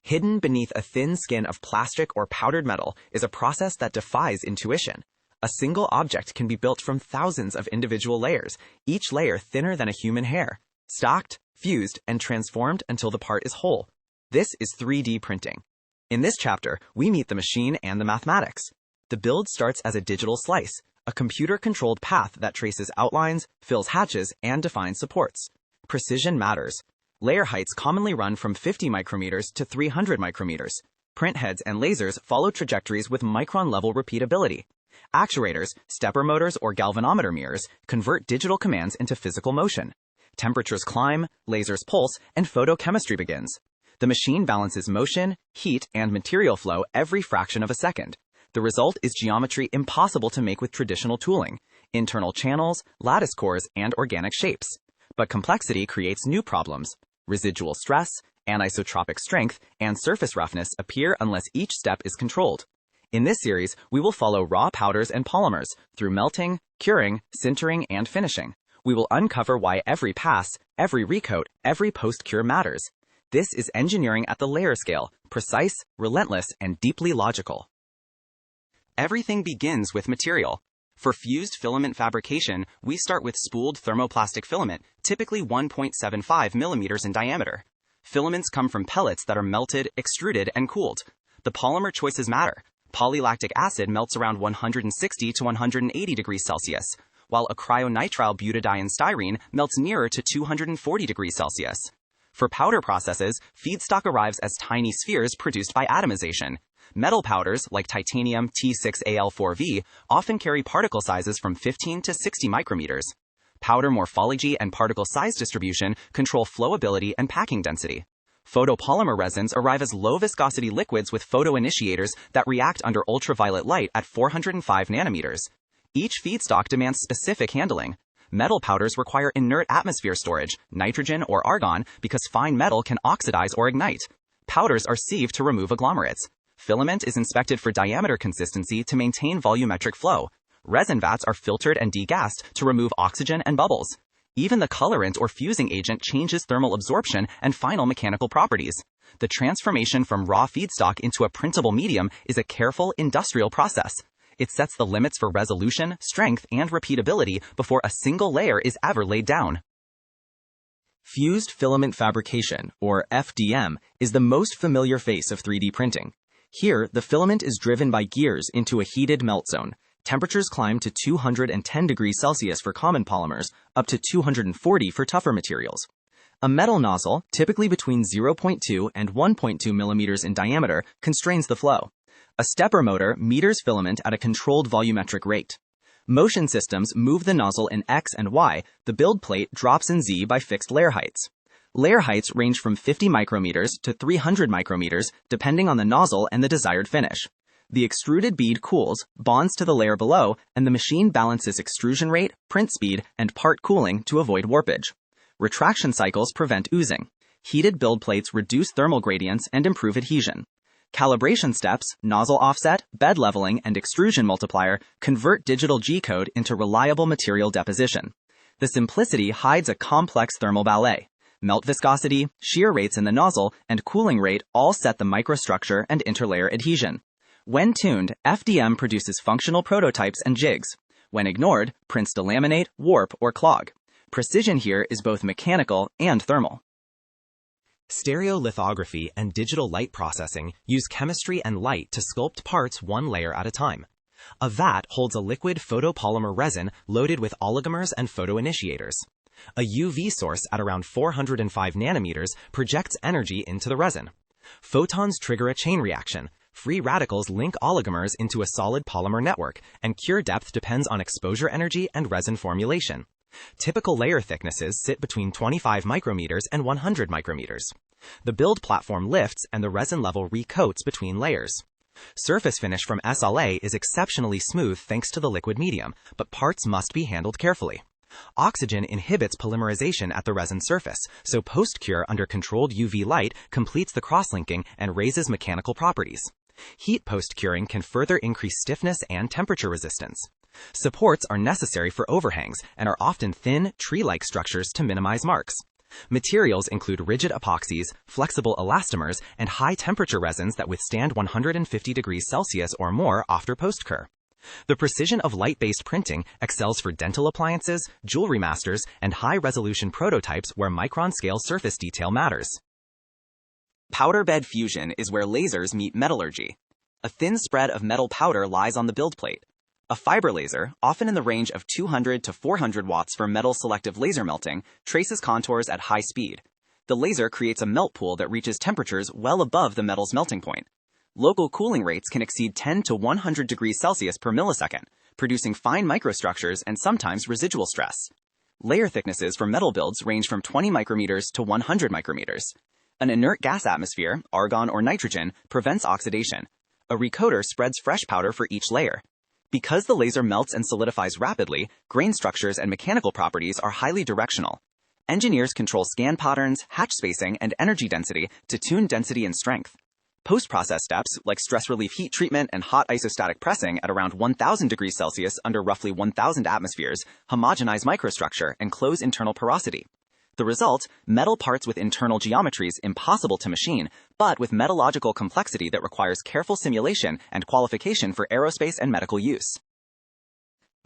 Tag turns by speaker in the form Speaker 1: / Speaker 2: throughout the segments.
Speaker 1: Hidden beneath a thin skin of plastic or powdered metal is a process that defies intuition. A single object can be built from thousands of individual layers, each layer thinner than a human hair, stacked, fused, and transformed until the part is whole. This is 3D printing. In this chapter, we meet the machine and the mathematics. The build starts as a digital slice, a computer-controlled path that traces outlines, fills hatches, and defines supports. Precision matters. Layer heights commonly run from 50 micrometers to 300 micrometers. Print heads and lasers follow trajectories with micron-level repeatability. Actuators, stepper motors, or galvanometer mirrors convert digital commands into physical motion. Temperatures climb, lasers pulse, and photochemistry begins. The machine balances motion, heat, and material flow every fraction of a second. The result is geometry impossible to make with traditional tooling: internal channels, lattice cores, and organic shapes. But complexity creates new problems. Residual stress, anisotropic strength, and surface roughness appear unless each step is controlled. In this series, we will follow raw powders and polymers through melting, curing, sintering, and finishing. We will uncover why every pass, every recoat, every post-cure matters. This is engineering at the layer scale, precise, relentless, and deeply logical. Everything begins with material. For fused filament fabrication, we start with spooled thermoplastic filament, typically 1.75 millimeters in diameter. Filaments come from pellets that are melted, extruded, and cooled. The polymer choices matter. Polylactic acid melts around 160 to 180 degrees Celsius, while acrylonitrile butadiene styrene melts nearer to 240 degrees Celsius. For powder processes, feedstock arrives as tiny spheres produced by atomization. Metal powders, like titanium T6Al4V, often carry particle sizes from 15 to 60 micrometers. Powder morphology and particle size distribution control flowability and packing density. Photopolymer resins arrive as low-viscosity liquids with photoinitiators that react under ultraviolet light at 405 nanometers. Each feedstock demands specific handling. Metal powders require inert atmosphere storage, nitrogen or argon, because fine metal can oxidize or ignite. Powders are sieved to remove agglomerates. Filament is inspected for diameter consistency to maintain volumetric flow. Resin vats are filtered and degassed to remove oxygen and bubbles. Even the colorant or fusing agent changes thermal absorption and final mechanical properties. The transformation from raw feedstock into a printable medium is a careful, industrial process. It sets the limits for resolution, strength, and repeatability before a single layer is ever laid down. Fused filament fabrication, or FDM, is the most familiar face of 3D printing. Here, the filament is driven by gears into a heated melt zone. Temperatures climb to 210 degrees Celsius for common polymers, up to 240 for tougher materials. A metal nozzle, typically between 0.2 and 1.2 millimeters in diameter, constrains the flow. A stepper motor meters filament at a controlled volumetric rate. Motion systems move the nozzle in X and Y. The build plate drops in Z by fixed layer heights. Layer heights range from 50 micrometers to 300 micrometers, depending on the nozzle and the desired finish. The extruded bead cools, bonds to the layer below, and the machine balances extrusion rate, print speed, and part cooling to avoid warpage. Retraction cycles prevent oozing. Heated build plates reduce thermal gradients and improve adhesion. Calibration steps, nozzle offset, bed leveling, and extrusion multiplier convert digital G-code into reliable material deposition. The simplicity hides a complex thermal ballet. Melt viscosity, shear rates in the nozzle, and cooling rate all set the microstructure and interlayer adhesion. When tuned, FDM produces functional prototypes and jigs. When ignored, prints delaminate, warp, or clog. Precision here is both mechanical and thermal. Stereolithography and digital light processing use chemistry and light to sculpt parts one layer at a time. A vat holds a liquid photopolymer resin loaded with oligomers and photoinitiators. A UV source at around 405 nanometers projects energy into the resin. Photons trigger a chain reaction. Free radicals link oligomers into a solid polymer network, and cure depth depends on exposure energy and resin formulation. Typical layer thicknesses sit between 25 micrometers and 100 micrometers. The build platform lifts and the resin level recoats between layers. Surface finish from SLA is exceptionally smooth thanks to the liquid medium, but parts must be handled carefully. Oxygen inhibits polymerization at the resin surface, so post-cure under controlled UV light completes the cross-linking and raises mechanical properties. Heat post-curing can further increase stiffness and temperature resistance. Supports are necessary for overhangs and are often thin, tree-like structures to minimize marks. Materials include rigid epoxies, flexible elastomers, and high-temperature resins that withstand 150 degrees Celsius or more after post-cure. The precision of light-based printing excels for dental appliances, jewelry masters, and high-resolution prototypes where micron-scale surface detail matters. Powder bed fusion is where lasers meet metallurgy. A thin spread of metal powder lies on the build plate. A fiber laser, often in the range of 200 to 400 watts for metal selective laser melting, traces contours at high speed. The laser creates a melt pool that reaches temperatures well above the metal's melting point. Local cooling rates can exceed 10 to 100 degrees Celsius per millisecond, producing fine microstructures and sometimes residual stress. Layer thicknesses for metal builds range from 20 micrometers to 100 micrometers. An inert gas atmosphere, argon or nitrogen, prevents oxidation. A recoater spreads fresh powder for each layer. Because the laser melts and solidifies rapidly, grain structures and mechanical properties are highly directional. Engineers control scan patterns, hatch spacing, and energy density to tune density and strength. Post-process steps, like stress relief heat treatment and hot isostatic pressing at around 1000 degrees Celsius under roughly 1000 atmospheres, homogenize microstructure and close internal porosity. The result, metal parts with internal geometries impossible to machine, but with metallurgical complexity that requires careful simulation and qualification for aerospace and medical use.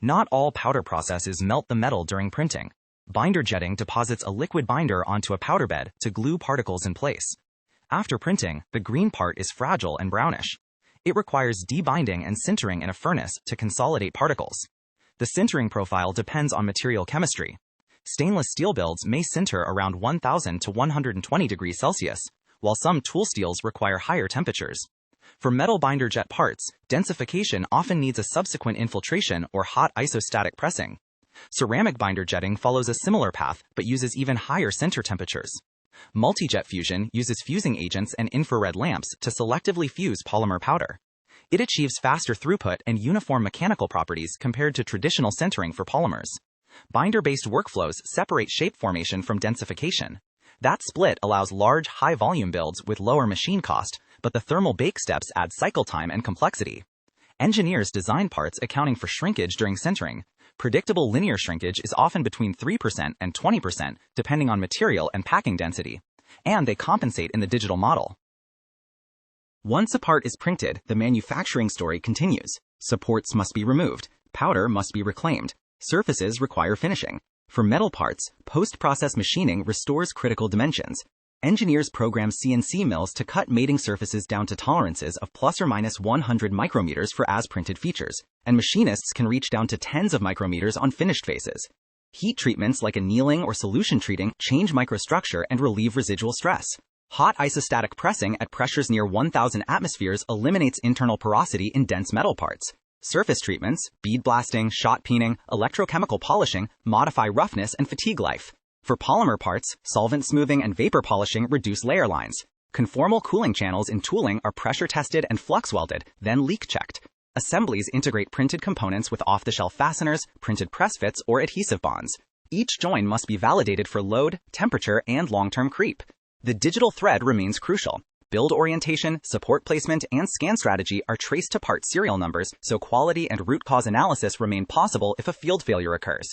Speaker 1: Not all powder processes melt the metal during printing. Binder jetting deposits a liquid binder onto a powder bed to glue particles in place. After printing, the green part is fragile and brownish. It requires debinding and sintering in a furnace to consolidate particles. The sintering profile depends on material chemistry. Stainless steel builds may sinter around 1000 to 120 degrees Celsius, while some tool steels require higher temperatures. For metal binder jet parts, densification often needs a subsequent infiltration or hot isostatic pressing. Ceramic binder jetting follows a similar path but uses even higher sinter temperatures. Multi-jet fusion uses fusing agents and infrared lamps to selectively fuse polymer powder. It achieves faster throughput and uniform mechanical properties compared to traditional sintering for polymers. Binder-based workflows separate shape formation from densification. That split allows large, high-volume builds with lower machine cost, but the thermal bake steps add cycle time and complexity. Engineers design parts accounting for shrinkage during sintering. Predictable linear shrinkage is often between 3% and 20%, depending on material and packing density, and they compensate in the digital model. Once a part is printed, the manufacturing story continues. Supports must be removed, powder must be reclaimed, surfaces require finishing. For metal parts, post-process machining restores critical dimensions. Engineers program CNC mills to cut mating surfaces down to tolerances of plus or minus 100 micrometers for as-printed features, and machinists can reach down to tens of micrometers on finished faces. Heat treatments like annealing or solution treating change microstructure and relieve residual stress. Hot isostatic pressing at pressures near 1000 atmospheres eliminates internal porosity in dense metal parts. Surface treatments, bead blasting, shot peening, electrochemical polishing modify roughness and fatigue life. For polymer parts, solvent smoothing and vapor polishing reduce layer lines. Conformal cooling channels in tooling are pressure tested and flux welded, then leak checked. Assemblies integrate printed components with off-the-shelf fasteners, printed press fits, or adhesive bonds. Each join must be validated for load, temperature, and long-term creep. The digital thread remains crucial. Build orientation, support placement, and scan strategy are traced to part serial numbers, so quality and root cause analysis remain possible if a field failure occurs.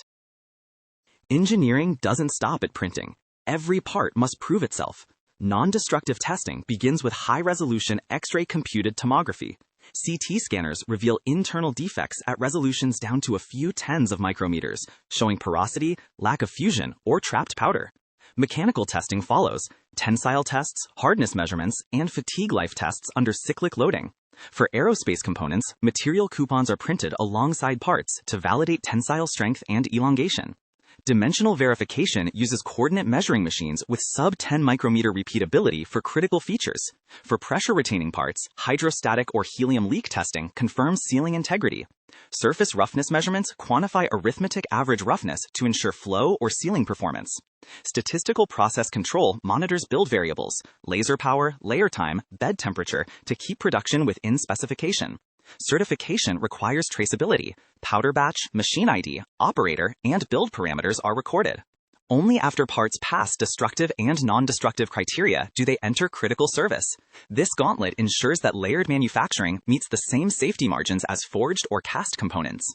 Speaker 1: Engineering doesn't stop at printing. Every part must prove itself. Non-destructive testing begins with high-resolution X-ray computed tomography. CT scanners reveal internal defects at resolutions down to a few tens of micrometers, showing porosity, lack of fusion, or trapped powder. Mechanical testing follows: tensile tests, hardness measurements, and fatigue life tests under cyclic loading. For aerospace components, material coupons are printed alongside parts to validate tensile strength and elongation. Dimensional verification uses coordinate measuring machines with sub-10 micrometer repeatability for critical features. For pressure-retaining parts, hydrostatic or helium leak testing confirms sealing integrity. Surface roughness measurements quantify arithmetic average roughness to ensure flow or sealing performance. Statistical process control monitors build variables, laser power, layer time, bed temperature to keep production within specification. Certification requires traceability. Powder batch, machine ID, operator, and build parameters are recorded. Only after parts pass destructive and non-destructive criteria do they enter critical service. This gauntlet ensures that layered manufacturing meets the same safety margins as forged or cast components.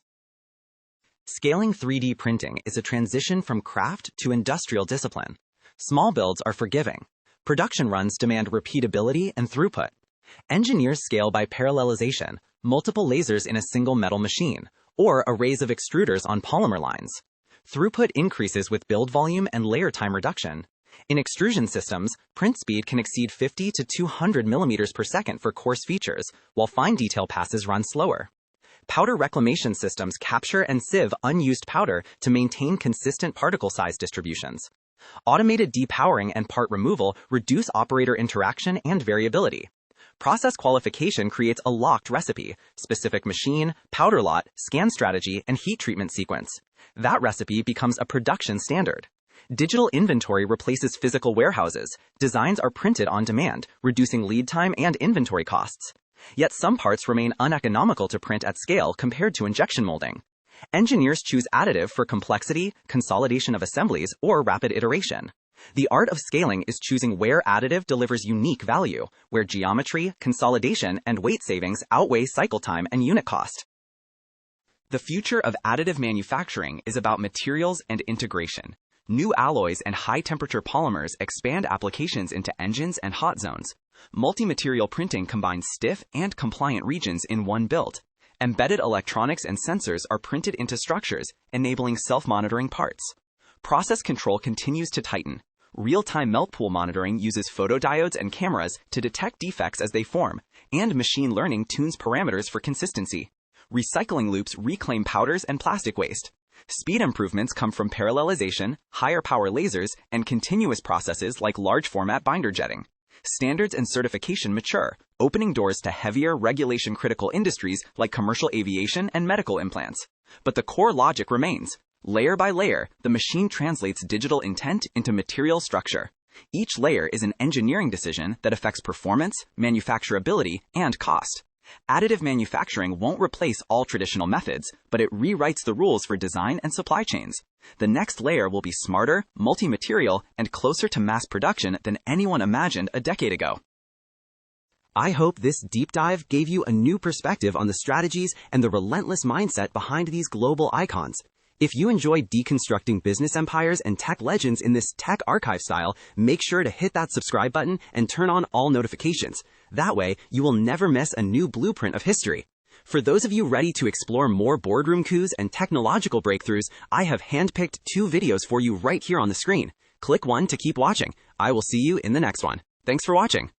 Speaker 1: Scaling 3D printing is a transition from craft to industrial discipline. Small builds are forgiving. Production runs demand repeatability and throughput. Engineers scale by parallelization, multiple lasers in a single metal machine, or arrays of extruders on polymer lines. Throughput increases with build volume and layer time reduction. In extrusion systems, print speed can exceed 50 to 200 millimeters per second for coarse features, while fine detail passes run slower. Powder reclamation systems capture and sieve unused powder to maintain consistent particle size distributions. Automated depowering and part removal reduce operator interaction and variability. Process qualification creates a locked recipe, specific machine, powder lot, scan strategy, and heat treatment sequence. That recipe becomes a production standard. Digital inventory replaces physical warehouses. Designs are printed on demand, reducing lead time and inventory costs. Yet some parts remain uneconomical to print at scale compared to injection molding. Engineers choose additive for complexity, consolidation of assemblies, or rapid iteration. The art of scaling is choosing where additive delivers unique value, where geometry, consolidation, and weight savings outweigh cycle time and unit cost. The future of additive manufacturing is about materials and integration. New alloys and high-temperature polymers expand applications into engines and hot zones. Multi-material printing combines stiff and compliant regions in one build. Embedded electronics and sensors are printed into structures, enabling self-monitoring parts. Process control continues to tighten. Real-time melt pool monitoring uses photodiodes and cameras to detect defects as they form, and machine learning tunes parameters for consistency. Recycling loops reclaim powders and plastic waste. Speed improvements come from parallelization, higher power lasers, and continuous processes like large format binder jetting. Standards and certification mature, opening doors to heavier regulation-critical industries like commercial aviation and medical implants. But the core logic remains. Layer by layer, the machine translates digital intent into material structure. Each layer is an engineering decision that affects performance, manufacturability, and cost. Additive manufacturing won't replace all traditional methods, but it rewrites the rules for design and supply chains. The next layer will be smarter, multi-material, and closer to mass production than anyone imagined a decade ago. I hope this deep dive gave you a new perspective on the strategies and the relentless mindset behind these global icons. If you enjoy deconstructing business empires and tech legends in this Tech Archive style, make sure to hit that subscribe button and turn on all notifications. That way, you will never miss a new blueprint of history. For those of you ready to explore more boardroom coups and technological breakthroughs, I have handpicked 2 videos for you right here on the screen. Click one to keep watching. I will see you in the next one. Thanks for watching.